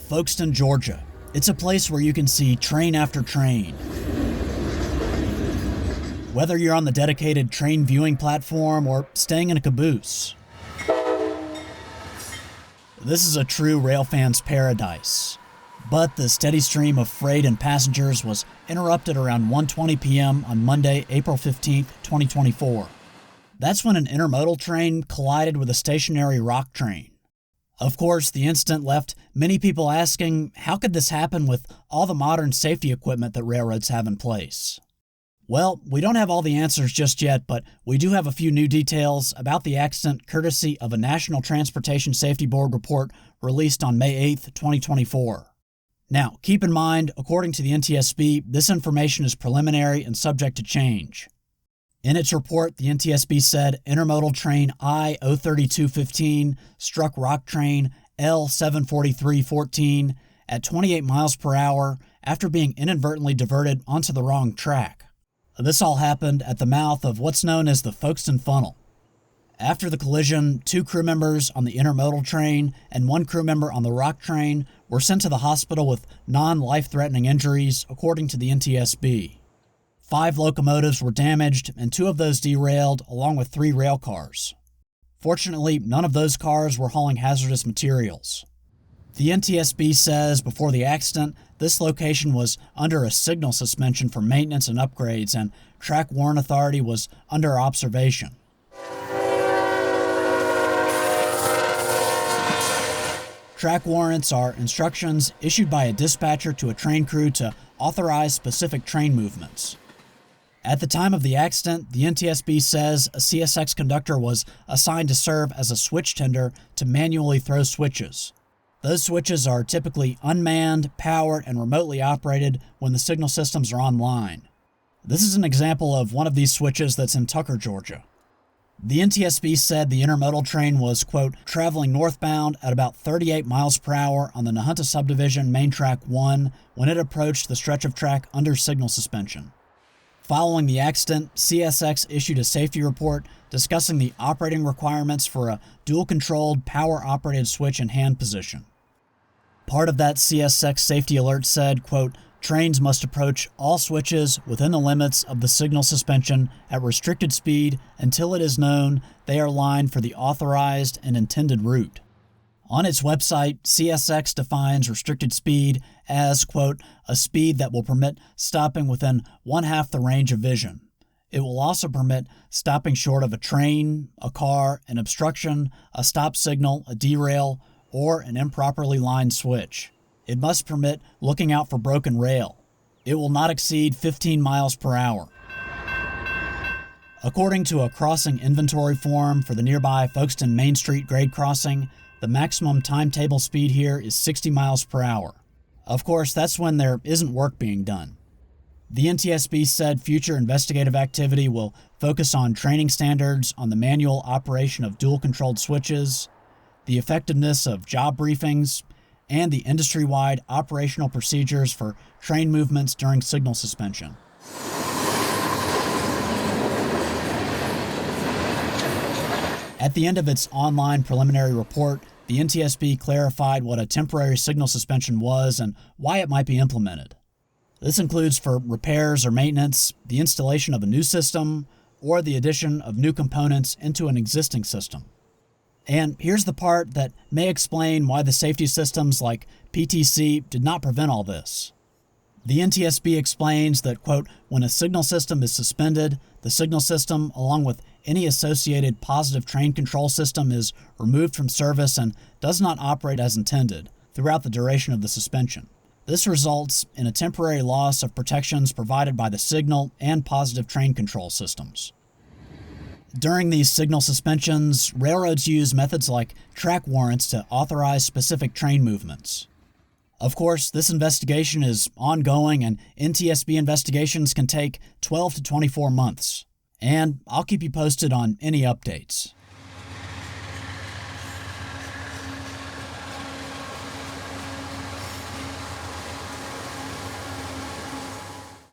Folkston, Georgia. It's a place where you can see train after train. Whether you're on the dedicated train viewing platform or staying in a caboose. This is a true railfan's paradise. But the steady stream of freight and passengers was interrupted around 1:20 p.m. on Monday, April 15, 2024. That's when an intermodal train collided with a stationary rock train. Of course, the incident left many people asking, how could this happen with all the modern safety equipment that railroads have in place? Well, we don't have all the answers just yet, but we do have a few new details about the accident courtesy of a National Transportation Safety Board report released on May 8, 2024. Now, keep in mind, according to the NTSB, this information is preliminary and subject to change. In its report, the NTSB said intermodal train I-03215 struck rock train L74314 at 28 miles per hour after being inadvertently diverted onto the wrong track. This all happened at the mouth of what's known as the Folkston Funnel. After the collision, 2 crew members on the intermodal train and 1 crew member on the rock train were sent to the hospital with non-life-threatening injuries, according to the NTSB. 5 locomotives were damaged and 2 of those derailed, along with 3 rail cars. Fortunately, none of those cars were hauling hazardous materials. The NTSB says before the accident, this location was under a signal suspension for maintenance and upgrades, and Track Warrant Authority was under observation. Track warrants are instructions issued by a dispatcher to a train crew to authorize specific train movements. At the time of the accident, the NTSB says a CSX conductor was assigned to serve as a switch tender to manually throw switches. Those switches are typically unmanned, powered, and remotely operated when the signal systems are online. This is an example of one of these switches that's in Tucker, Georgia. The NTSB said the intermodal train was, quote, traveling northbound at about 38 miles per hour on the Nahunta Subdivision Main Track 1 when it approached the stretch of track under signal suspension. Following the accident, CSX issued a safety report discussing the operating requirements for a dual-controlled, power-operated switch in hand position. Part of that CSX safety alert said, quote, trains must approach all switches within the limits of the signal suspension at restricted speed until it is known they are lined for the authorized and intended route. On its website, CSX defines restricted speed as, quote, a speed that will permit stopping within 1/2 the range of vision. It will also permit stopping short of a train, a car, an obstruction, a stop signal, a derail, or an improperly lined switch. It must permit looking out for broken rail. It will not exceed 15 miles per hour. According to a crossing inventory form for the nearby Folkston Main Street grade crossing, the maximum timetable speed here is 60 miles per hour. Of course, that's when there isn't work being done. The NTSB said future investigative activity will focus on training standards on the manual operation of dual-controlled switches, the effectiveness of job briefings, and the industry-wide operational procedures for train movements during signal suspension. At the end of its online preliminary report, the NTSB clarified what a temporary signal suspension was and why it might be implemented. This includes for repairs or maintenance, the installation of a new system, or the addition of new components into an existing system. And here's the part that may explain why the safety systems like PTC did not prevent all this. The NTSB explains that, quote, when a signal system is suspended, the signal system, along with any associated positive train control system, is removed from service and does not operate as intended throughout the duration of the suspension. This results in a temporary loss of protections provided by the signal and positive train control systems. During these signal suspensions, railroads use methods like track warrants to authorize specific train movements. Of course, this investigation is ongoing, and NTSB investigations can take 12 to 24 months. And I'll keep you posted on any updates.